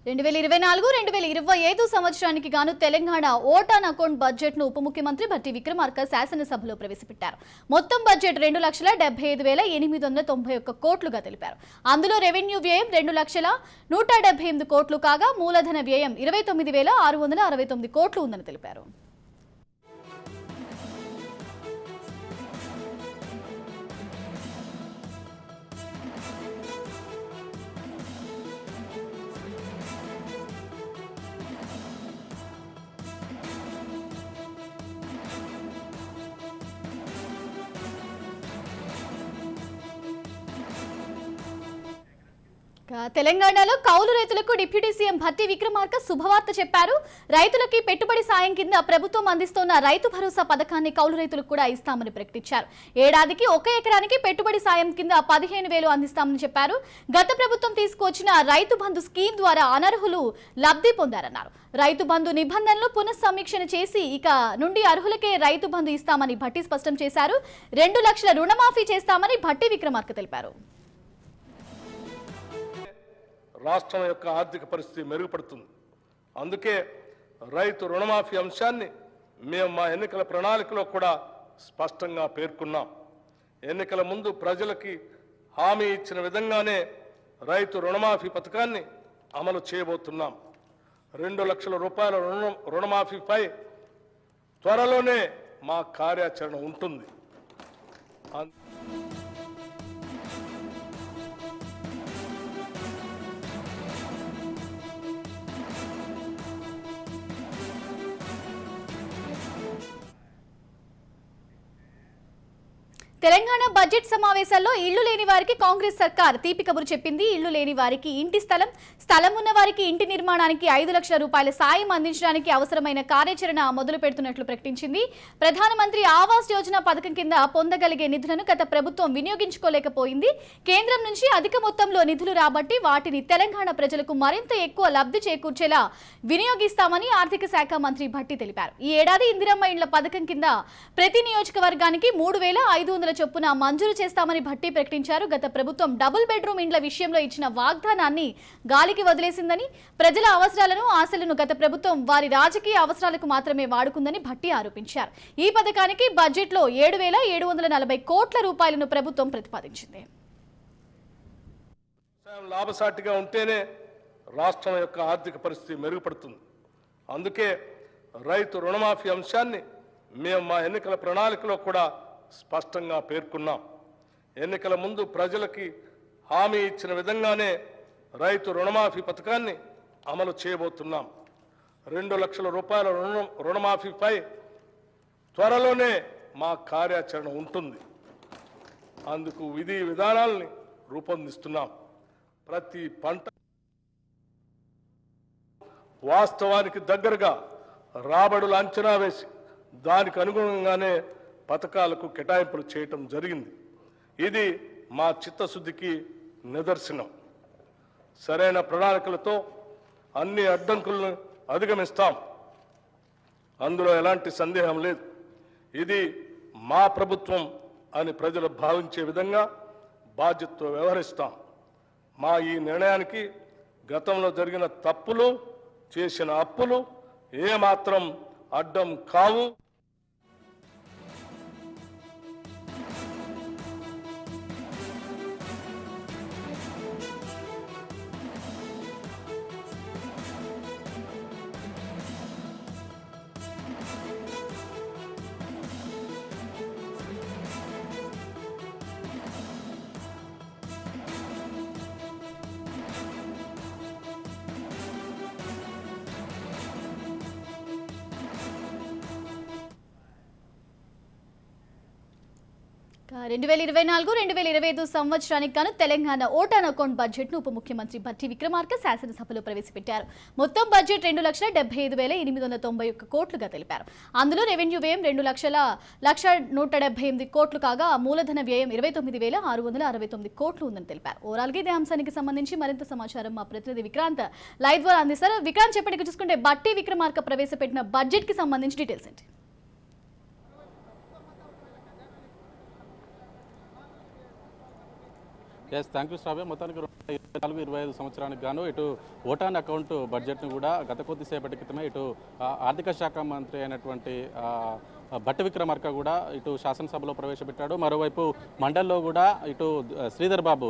2024-2025 సంవత్సరానికి గాను Telangana vote on account budget ను ఉప ముఖ్యమంత్రి భట్టి విక్రమార్క శాసనసభలో ప్రవేశపెట్టారు. మొత్తం బడ్జెట్ 2,75,891 కోట్లుగా తెలిపారు. అందులో రెవెన్యూ వ్యయం 2,178 కోట్లు కాగా మూలధన వ్యయం 29,669 కోట్లు ఉందని తెలిపారు. తెలంగాణలో కౌలు రైతులకు డిప్యూటీ సీఎం భట్టి విక్రమార్క శుభవార్త చెప్పారు. రైతులకి పెట్టుబడి సాయం కింద ప్రభుత్వం అందిస్తున్న రైతు భరోసా పథకాన్ని కౌలు రైతులకు కూడా ఇస్తామని ప్రకటించారు. ఏడాదికి 1 ఎకరానికి పెట్టుబడి సాయం కింద 15,000 అందిస్తామని చెప్పారు. గత ప్రభుత్వం తీసుకొచ్చిన రైతు బంధు స్కీమ్ ద్వారా అనర్హులు లబ్ధి పొందారన్నారు. రైతు బంధు నిబంధనలు పునఃసమీక్షణ చేసి ఇక నుండి అర్హులకే రైతు బంధు ఇస్తామని భట్టి స్పష్టం చేశారు. 2 లక్షల రుణమాఫీ చేస్తామని భట్టి విక్రమార్క తెలిపారు. రాష్ట్రం యొక్క ఆర్థిక పరిస్థితి మెరుగుపడుతుంది. అందుకే రైతు రుణమాఫీ అంశాన్ని మేము మా ఎన్నికల ప్రణాళికలో కూడా స్పష్టంగా పేర్కొన్నాం. ఎన్నికల ముందు ప్రజలకి హామీ ఇచ్చిన విధంగానే రైతు రుణమాఫీ పథకాన్ని అమలు చేయబోతున్నాం. 2 లక్షల రూపాయల రుణమాఫీపై త్వరలోనే మా కార్యాచరణ ఉంటుంది. తెలంగాణ బడ్జెట్ సమావేశాల్లో ఇళ్లు లేని వారికి కాంగ్రెస్ సర్కార్ తీపి కబురు చెప్పింది. ఇళ్లు లేని వారికి ఇంటి స్థలం ఉన్న వారికి ఇంటి నిర్మాణానికి 5 లక్షల రూపాయల సాయం అందించడానికి అవసరమైన కార్యాచరణ మొదలు పెడుతున్నట్లు ప్రకటించింది. ప్రధానమంత్రి ఆవాస్ యోజన పథకం కింద పొందగలిగే నిధులను గత ప్రభుత్వం వినియోగించుకోలేకపోయింది. కేంద్రం నుంచి అధిక మొత్తంలో నిధులు రాబట్టి వాటిని తెలంగాణ ప్రజలకు మరింత ఎక్కువ లబ్ధి చేకూర్చేలా వినియోగిస్తామని ఆర్థిక శాఖ మంత్రి భట్టి తెలిపారు. ఈ ఏడాది ఇందిరమ్మ ఇండ్ల పథకం కింద ప్రతి నియోజకవర్గానికి 3,500 చొప్పున మంజూరు చేస్తామని భట్టి ప్రకటించారు. గత ప్రభుత్వం డబుల్ బెడ్రూమ్ ఇండ్ల విషయంలో ఇచ్చిన వాగ్దానాన్ని గాలికి వదిలేసిందని, ప్రజల అవసరాలను ఆశలను గత ప్రభుత్వం వారి రాజకీయ అవసరాలకు మాత్రమే వాడుకుందని భట్టి ఆరోపించారు. ఈ పథకానికి బడ్జెట్లో 7,740 కోట్ల రూపాయలను ప్రభుత్వం ప్రతిపాదించింది. లాభసాటిగా ఉంటేనే రాష్ట్రం యొక్క ఆర్థిక పరిస్థితి మెరుగుపడుతుంది. అందుకే రైతు రుణమాఫీ అంశాన్ని మేము మా ఎన్నికల ప్రణాళికలో కూడా స్పష్టంగా పేర్కొన్నాం. ఎన్నికల ముందు ప్రజలకి హామీ ఇచ్చిన విధంగానే రైతు రుణమాఫీ పథకాన్ని అమలు చేయబోతున్నాం. 2 లక్షల రూపాయల రుణమాఫీపై త్వరలోనే మా కార్యాచరణ ఉంటుంది. అందుకు విధి విధానాలని రూపొందిస్తున్నాం. ప్రతి పంట వాస్తవానికి దగ్గరగా రాబడులు అంచనా వేసి దానికి అనుగుణంగానే పథకాలకు కేటాయింపులు చేయటం జరిగింది. ఇది మా చిత్తశుద్ధికి నిదర్శనం. సరైన ప్రణాళికలతో అన్ని అడ్డంకులను అధిగమిస్తాం. అందులో ఎలాంటి సందేహం లేదు. ఇది మా ప్రభుత్వం అని ప్రజలు భావించే విధంగా బాధ్యతతో వ్యవహరిస్తాం. మా ఈ నిర్ణయానికి గతంలో జరిగిన తప్పులు, చేసిన అప్పులు ఏమాత్రం అడ్డం కావు. రెండు 2024-2025 సంవత్సరానికి గాను Telangana vote on account budget ను ఉప ముఖ్యమంత్రి భట్టి విక్రమార్క శాసనసభలో ప్రవేశపెట్టారు. మొత్తం బడ్జెట్ 2,75,891 కోట్లుగా తెలిపారు. అందులో రెవెన్యూ వ్యయం 2,178 కోట్లు కాగా మూలధన వ్యయం 29,669 కోట్లు ఉందని తెలిపారు. ఓవరాల్ గా ఇదే అంశానికి సంబంధించి మరింత సమాచారం మా ప్రతినిధి విక్రాంత్ లైవ్ ద్వారా అందిస్తారు. విక్రాంత్, చెప్పడానికి చూసుకుంటే భట్టి విక్రమార్క ప్రవేశపెట్టిన బడ్జెట్ కి సంబంధించి డీటెయిల్స్ ఏంటి? ఎస్ థ్యాంక్ యూ శ్రావ్య. మొత్తానికి 2024-25 సంవత్సరానికి గాను ఇటు ఓటాన్ అకౌంట్ బడ్జెట్ను కూడా గత కొద్దిసేపటి క్రితమే ఇటు ఆర్థిక శాఖ మంత్రి అయినటువంటి భట్టి విక్రమార్క కూడా ఇటు శాసనసభలో ప్రవేశపెట్టాడు. మరోవైపు మండలిలో కూడా ఇటు శ్రీధర్ బాబు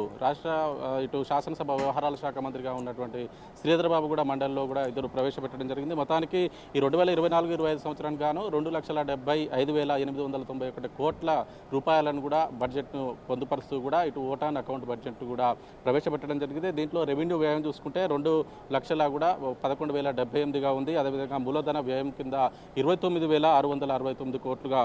ఇటు శాసనసభ వ్యవహారాల శాఖ మంత్రిగా ఉన్నటువంటి శ్రీధర్ బాబు కూడా మండలిలో కూడా ఇద్దరు ప్రవేశపెట్టడం జరిగింది. మొత్తానికి ఈ 2024-25 సంవత్సరానికి గాను 2,75,891 కోట్ల రూపాయలను కూడా బడ్జెట్ను పొందుపరుస్తూ కూడా ఇటు ఓటాన్ అకౌంట్ బడ్జెట్ కూడా ప్రవేశపెట్టడం జరిగింది. దీంట్లో రెవెన్యూ వ్యయం చూసుకుంటే 2 లక్షల కూడా 11,078గా ఉంది. అదేవిధంగా మూలధన వ్యయం కింద 29,669 కోట్లుగా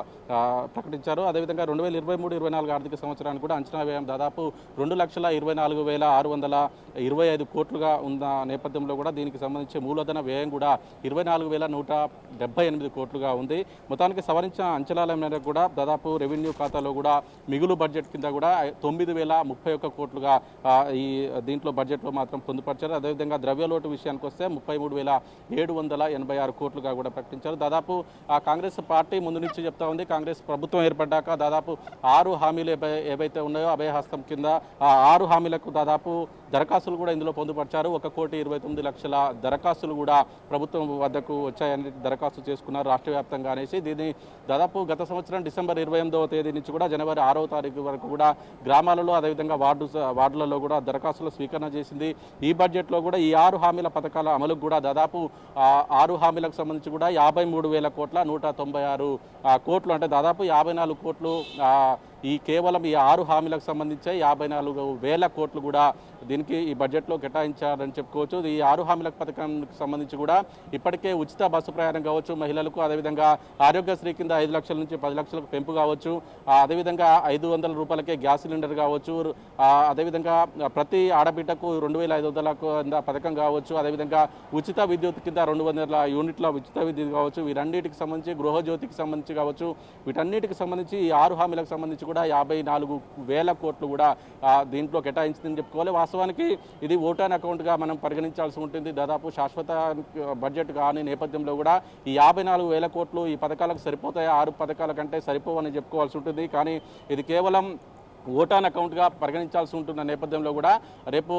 ప్రకటించారు. అదేవిధంగా 2023-24 ఆర్థిక సంవత్సరానికి కూడా అంచనా వ్యయం దాదాపు 2,24,625 కోట్లుగా ఉన్న నేపథ్యంలో కూడా దీనికి సంబంధించి మూలధన వ్యయం కూడా 24,178 కోట్లుగా ఉంది. మొత్తానికి సవరించిన అంచనాల మేరకు కూడా దాదాపు రెవెన్యూ ఖాతాలో కూడా మిగులు బడ్జెట్ కింద కూడా 9,031 కోట్లుగా ఈ దీంట్లో బడ్జెట్లో మాత్రం పొందుపరిచారు. అదేవిధంగా ద్రవ్యలోటు విషయానికి వస్తే 33,786 కోట్లుగా కూడా ప్రకటించారు. దాదాపు కాంగ్రెస్ పార్టీ ముందు నుంచి చెప్తా ఉంది, కాంగ్రెస్ ప్రభుత్వం ఏర్పడ్డాక దాదాపు 6 హామీలు ఏవైతే ఉన్నాయో అభయహస్తం కింద ఆ 6 హామీలకు దాదాపు దరఖాస్తులు కూడా ఇందులో పొందుపరిచారు. 1,29,00,000 దరఖాస్తులు కూడా ప్రభుత్వం వద్దకు వచ్చాయని దరఖాస్తు చేసుకున్నారు రాష్ట్ర వ్యాప్తంగా అనేసి. దీన్ని దాదాపు గత సంవత్సరం డిసెంబర్ 28వ తేదీ నుంచి కూడా జనవరి 6వ తారీఖు వరకు కూడా గ్రామాలలో అదేవిధంగా వార్డులలో కూడా దరఖాస్తులు స్వీకరణ చేసింది. ఈ బడ్జెట్లో కూడా ఈ 6 హామీల పథకాల అమలుకు కూడా దాదాపు 6 హామీలకు సంబంధించి కూడా 53,000 కోట్ల 196 కోట్లు అంటే దాదాపు 54 కోట్లు ఈ కేవలం ఈ 6 హామీలకు సంబంధించి 54,000 కోట్లు కూడా దీనికి ఈ బడ్జెట్లో కేటాయించారని చెప్పుకోవచ్చు. ఈ 6 హామీల పథకానికి సంబంధించి కూడా ఇప్పటికే ఉచిత బస్సు ప్రయాణం కావచ్చు మహిళలకు, అదేవిధంగా ఆరోగ్యశ్రీ కింద 5 లక్షల నుంచి 10 లక్షలకు పెంపు కావచ్చు, అదేవిధంగా 500 రూపాయలకే గ్యాస్ సిలిండర్ కావచ్చు, అదేవిధంగా ప్రతి ఆడబిడ్డకు 2,500 పథకం కావచ్చు, అదేవిధంగా ఉచిత విద్యుత్ కింద 200 యూనిట్ల ఉచిత విద్యుత్ కావచ్చు, వీటన్నిటికి సంబంధించి గృహజ్యోతికి సంబంధించి కావచ్చు, వీటన్నిటికి సంబంధించి ఈ 6 హామీలకు సంబంధించి కూడా 54,000 కోట్లు కూడా దీంట్లో కేటాయించిందని చెప్పుకోవాలి. వాస్తవానికి ఇది ఓటాన్ అకౌంట్గా మనం పరిగణించాల్సి ఉంటుంది. దాదాపు శాశ్వత బడ్జెట్ కాని నేపథ్యంలో కూడా ఈ 54,000 కోట్లు ఈ పథకాలకు సరిపోతాయి, 6 పథకాల కంటే సరిపోవని చెప్పుకోవాల్సి ఉంటుంది. కానీ ఇది కేవలం ఓటాన్ అకౌంట్గా పరిగణించాల్సి ఉంటున్న నేపథ్యంలో కూడా రేపు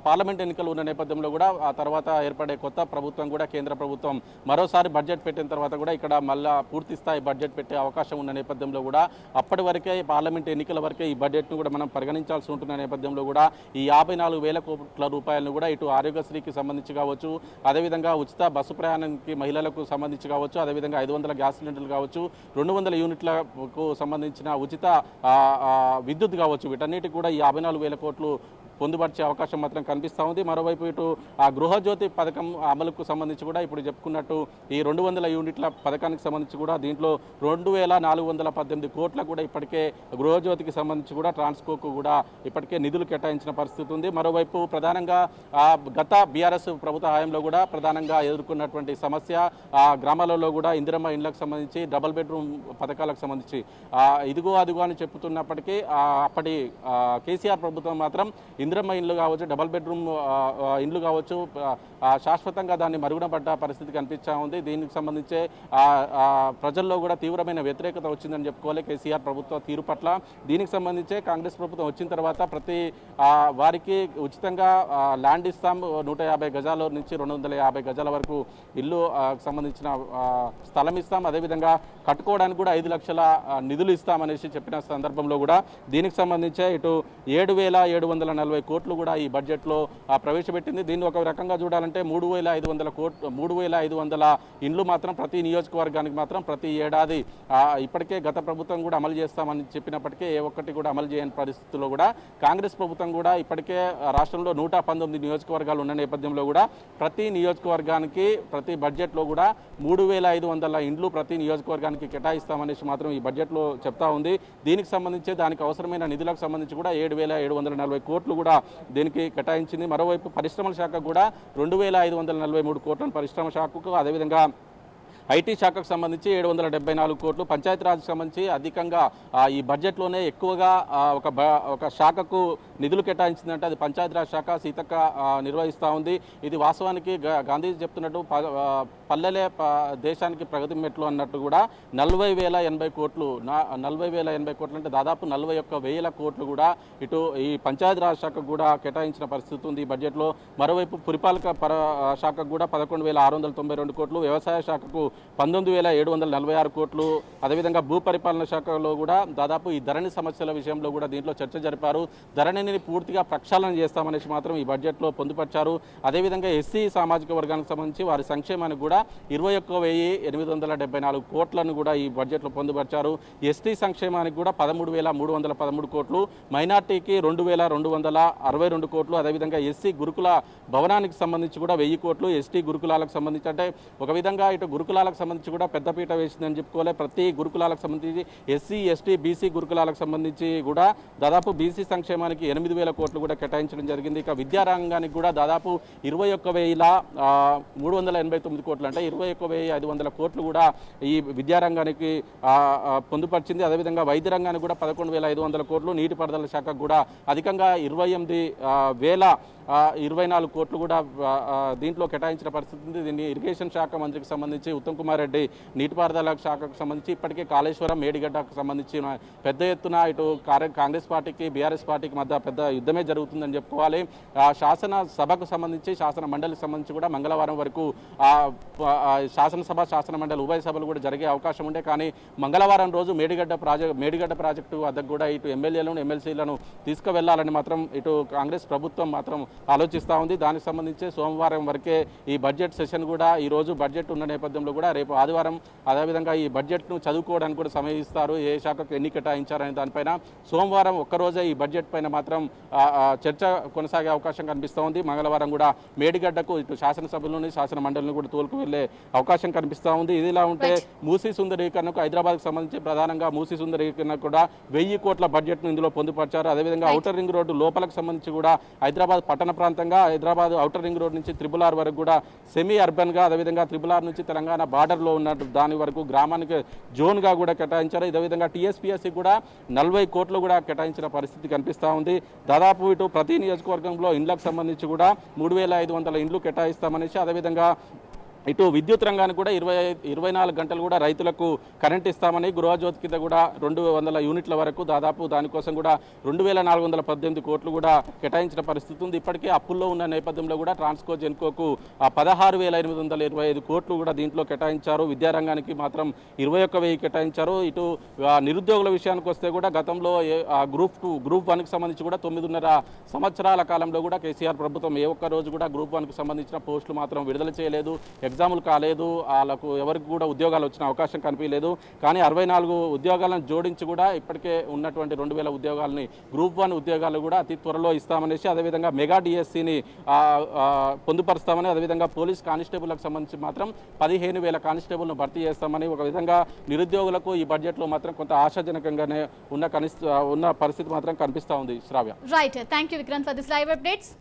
పార్లమెంట్ ఎన్నికలు ఉన్న నేపథ్యంలో కూడా ఆ తర్వాత ఏర్పడే కొత్త ప్రభుత్వం కూడా కేంద్ర ప్రభుత్వం మరోసారి బడ్జెట్ పెట్టిన తర్వాత కూడా ఇక్కడ మళ్ళా పూర్తి స్థాయి బడ్జెట్ పెట్టే అవకాశం ఉన్న నేపథ్యంలో కూడా అప్పటి వరకే పార్లమెంట్ ఎన్నికల వరకే ఈ బడ్జెట్ను కూడా మనం పరిగణించాల్సి ఉంటున్న నేపథ్యంలో కూడా ఈ 54,000 కోట్ల రూపాయలను కూడా ఇటు ఆరోగ్యశ్రీకి సంబంధించి కావచ్చు, అదేవిధంగా ఉచిత బస్సు ప్రయాణానికి మహిళలకు సంబంధించి కావచ్చు, అదేవిధంగా 500 గ్యాస్ సిలిండర్లు కావచ్చు, 200 యూనిట్లకు సంబంధించిన ఉచిత విద్యుత్ కావచ్చు, వీటన్నిటికి కూడా ఈ 54,000 కోట్లు పొందుపరిచే అవకాశం మాత్రం కనిపిస్తూ ఉంది. మరోవైపు ఇటు ఆ గృహజ్యోతి పథకం అమలుకు సంబంధించి కూడా ఇప్పుడు చెప్పుకున్నట్టు ఈ 200 యూనిట్ల పథకానికి సంబంధించి కూడా దీంట్లో 2,418 కోట్ల కూడా ఇప్పటికే గృహజ్యోతికి సంబంధించి కూడా ట్రాన్స్కోకు కూడా ఇప్పటికే నిధులు కేటాయించిన పరిస్థితి ఉంది. మరోవైపు ప్రధానంగా గత బీఆర్ఎస్ ప్రభుత్వ హయాంలో కూడా ప్రధానంగా ఎదుర్కొన్నటువంటి సమస్య గ్రామాలలో కూడా ఇందిరమ్మ ఇండ్లకు సంబంధించి డబుల్ బెడ్రూమ్ పథకాలకు సంబంధించి ఇదిగో అదిగో అని చెప్తున్నప్పటికీ అప్పటి కేసీఆర్ ప్రభుత్వం మాత్రం ఇందిరమ్మ ఇండ్లు కావచ్చు, డబల్ బెడ్రూమ్ ఇండ్లు కావచ్చు, శాశ్వతంగా దాన్ని మరుగున పడ్డ పరిస్థితి కనిపిస్తూ ఉంది. దీనికి సంబంధించే ప్రజల్లో కూడా తీవ్రమైన వ్యతిరేకత వచ్చిందని చెప్పుకోవాలి కేసీఆర్ ప్రభుత్వ తీరు పట్ల. దీనికి సంబంధించే కాంగ్రెస్ ప్రభుత్వం వచ్చిన తర్వాత ప్రతి వారికి ఉచితంగా ల్యాండ్ ఇస్తాం, 150 గజాల నుంచి 250 గజాల వరకు ఇల్లు సంబంధించిన స్థలం ఇస్తాం, అదేవిధంగా కట్టుకోవడానికి కూడా 5 లక్షల నిధులు ఇస్తామనేసి చెప్పిన సందర్భంలో కూడా దీనికి సంబంధించే ఇటు 7,740 కోట్లు కూడా ఈ బడ్జెట్లో ప్రవేశపెట్టింది. దీన్ని ఒక రకంగా చూడాలంటే 3,500 ఇండ్లు మాత్రం ప్రతి నియోజకవర్గానికి మాత్రం ప్రతి ఏడాది ఇప్పటికే గత ప్రభుత్వం కూడా అమలు చేస్తామని చెప్పినప్పటికీ ఏ ఒక్కటి కూడా అమలు చేయని పరిస్థితుల్లో కూడా కాంగ్రెస్ ప్రభుత్వం కూడా ఇప్పటికే రాష్ట్రంలో 119 నియోజకవర్గాలు ఉన్న నేపథ్యంలో కూడా ప్రతి నియోజకవర్గానికి ప్రతి బడ్జెట్లో కూడా 3,500 ఇండ్లు ప్రతి నియోజకవర్గానికి కేటాయిస్తామనేసి మాత్రం ఈ బడ్జెట్లో చెప్తా ఉంది. దీనికి సంబంధించి దానికి అవసరమైన నిధులకు సంబంధించి కూడా 7,740 కోట్లు కూడా దీనికి కేటాయించింది. మరోవైపు పరిశ్రమల శాఖ కూడా 2,543 కోట్లను పరిశ్రమ శాఖకు, అదేవిధంగా ఐటీ శాఖకు సంబంధించి 774 కోట్లు, పంచాయతీరాజ్కి సంబంధించి అధికంగా ఈ బడ్జెట్లోనే ఎక్కువగా ఒక శాఖకు నిధులు కేటాయించిందంటే అది పంచాయతీరాజ్ శాఖ. సీతక్క నిర్వహిస్తూ ఉంది. ఇది వాస్తవానికి గాంధీజీ చెప్తున్నట్టు పల్లెలే దేశానికి ప్రగతి మెట్లు అన్నట్టు కూడా 40,080 కోట్లు 40,080 కోట్లు అంటే దాదాపు 41,000 కోట్లు కూడా ఇటు ఈ పంచాయతీరాజ్ శాఖకు కూడా కేటాయించిన పరిస్థితి ఉంది ఈ బడ్జెట్లో. మరోవైపు పురపాలక శాఖకు కూడా 11,692 కోట్లు, వ్యవసాయ శాఖకు 19,746 కోట్లు, అదేవిధంగా భూపరిపాలన శాఖలో కూడా దాదాపు ఈ ధరణి సమస్యల విషయంలో కూడా దీంట్లో చర్చ జరిపారు. ధరణిని పూర్తిగా ప్రక్షాళన చేస్తామనేసి మాత్రం ఈ బడ్జెట్లో పొందుపరిచారు. అదేవిధంగా ఎస్సీ సామాజిక వర్గానికి సంబంధించి వారి సంక్షేమానికి కూడా 21,874 కోట్లను కూడా ఈ బడ్జెట్లో పొందుపరిచారు. ఎస్టీ సంక్షేమానికి కూడా 13,313 కోట్లు, మైనార్టీకి 2,262 కోట్లు, అదేవిధంగా ఎస్సీ గురుకుల భవనానికి సంబంధించి కూడా 1000 కోట్లు, ఎస్టీ గురుకులాలకు సంబంధించి అంటే ఒక విధంగా ఇటు గురుకులాలకు సంబంధించి కూడా పెద్దపీట వేసిందని చెప్పుకోవాలి. ప్రతి గురుకులాలకు సంబంధించి ఎస్సీ ఎస్టీ బీసీ గురుకులాలకు సంబంధించి కూడా దాదాపు బీసీ సంక్షేమానికి 8,000 కోట్లు కూడా కేటాయించడం జరిగింది. ఇక విద్యారంగానికి కూడా దాదాపు 21,389 కోట్లు అంటే 21,500 కోట్లు కూడా ఈ విద్యారంగానికి పొందుపరిచింది. అదేవిధంగా వైద్య రంగానికి కూడా 11,500 కోట్లు, నీటిపారుదల శాఖకు కూడా అధికంగా 28,024 కోట్లు కూడా దీంట్లో కేటాయించిన పరిస్థితి ఉంది. దీన్ని ఇరిగేషన్ శాఖ మంత్రికి సంబంధించి ఉత్తమ్ కుమార్ రెడ్డి, నీటిపారుదల శాఖకు సంబంధించి ఇప్పటికే కాళేశ్వరం మేడిగడ్డకు సంబంధించి పెద్ద ఎత్తున ఇటు కాంగ్రెస్ పార్టీకి బీఆర్ఎస్ పార్టీకి మధ్య పెద్ద యుద్ధమే జరుగుతుందని చెప్పుకోవాలి. శాసన సభకు సంబంధించి శాసన మండలికి సంబంధించి కూడా మంగళవారం వరకు శాసనసభ శాసన మండలి ఉభయ సభలు కూడా జరిగే అవకాశం ఉండే. కానీ మంగళవారం రోజు మేడిగడ్డ ప్రాజెక్టు వద్దకు కూడా ఇటు ఎమ్మెల్యేలను ఎమ్మెల్సీలను తీసుకువెళ్లాలని మాత్రం ఇటు కాంగ్రెస్ ప్రభుత్వం మాత్రం ఆలోచిస్తూ ఉంది. దానికి సంబంధించి సోమవారం వరకే ఈ బడ్జెట్ సెషన్ కూడా ఈ రోజు బడ్జెట్ ఉన్న నేపథ్యంలో కూడా రేపు ఆదివారం అదేవిధంగా ఈ బడ్జెట్ను చదువుకోవడానికి కూడా సమయం ఇస్తారు. ఏ శాఖకు ఎన్ని కేటాయించారనే దానిపైన సోమవారం ఒక్కరోజే ఈ బడ్జెట్ పైన మాత్రం చర్చ కొనసాగే అవకాశం కనిపిస్తూ ఉంది. మంగళవారం కూడా మేడిగడ్డకు ఇటు శాసనసభలోని శాసన మండలిని కూడా తోలుకు వెళ్లే అవకాశం కనిపిస్తూ ఉంది. ఇదిలా ఉంటే మూసీ సుందరీకరణకు హైదరాబాద్కు సంబంధించి ప్రధానంగా మూసీ సుందరీకరణ కూడా 1000 కోట్ల బడ్జెట్ను ఇందులో పొందుపరిచారు. అదేవిధంగా ఔటర్ రింగ్ రోడ్డు లోపలకు సంబంధించి కూడా హైదరాబాద్ పట్టణ ప్రాంతంగా హైదరాబాద్ ఔటర్ రింగ్ రోడ్ నుంచి త్రిపుల్ వరకు కూడా సెమీ అర్బన్గా, అదేవిధంగా త్రిపుల్ నుంచి తెలంగాణ బార్డర్లో ఉన్న దాని వరకు గ్రామానికి జోన్గా కూడా కేటాయించారు. ఇదేవిధంగా టీఎస్పీఎస్సీ కూడా 40 కోట్లు కూడా కేటాయించిన పరిస్థితి కనిపిస్తూ ఉంది. దాదాపు ఇటు ప్రతి నియోజకవర్గంలో ఇండ్లకు సంబంధించి కూడా 3,500 ఇండ్లు కేటాయిస్తామనేసి, అదేవిధంగా ఇటు విద్యుత్ రంగానికి కూడా 24 గంటలు కూడా రైతులకు కరెంట్ ఇస్తామని, గృహజ్యోతి కింద కూడా 200 యూనిట్ల వరకు దాదాపు దానికోసం కూడా 2,418 కోట్లు కూడా కేటాయించిన పరిస్థితి ఉంది. ఇప్పటికే అప్పుల్లో ఉన్న నేపథ్యంలో కూడా ట్రాన్స్కో జెన్కోకు 16,825 కోట్లు కూడా దీంట్లో కేటాయించారు. విద్యారంగానికి మాత్రం 21,000 కేటాయించారు. ఇటు నిరుద్యోగుల విషయానికి వస్తే కూడా గతంలో గ్రూప్ 2 గ్రూప్ 1కి సంబంధించి కూడా 9.5 సంవత్సరాల కాలంలో కూడా కేసీఆర్ ప్రభుత్వం ఏ ఒక్క రోజు కూడా గ్రూప్ 1కి సంబంధించిన పోస్టులు మాత్రం విడుదల చేయలేదు. ఎగ్జాములు కాలేదు, వాళ్ళకు ఎవరికి కూడా ఉద్యోగాలు వచ్చిన అవకాశం కనిపించలేదు. కానీ 64 ఉద్యోగాలను జోడించి కూడా ఇప్పటికే ఉన్నటువంటి 2,000 ఉద్యోగాలని గ్రూప్ 1 ఉద్యోగాలు కూడా అతి త్వరలో ఇస్తామనేసి, అదేవిధంగా మెగా డిఎస్సిని పొందుపరుస్తామని, అదేవిధంగా పోలీస్ కానిస్టేబుల్కి సంబంధించి మాత్రం 15,000 కానిస్టేబుల్ను భర్తీ చేస్తామని ఒక విధంగా నిరుద్యోగులకు ఈ బడ్జెట్లో మాత్రం కొంత ఆశాజనకంగానే ఉన్న పరిస్థితి మాత్రం కనిపిస్తూ ఉంది. Sravya. Right, thank you Vikrant for this live updates.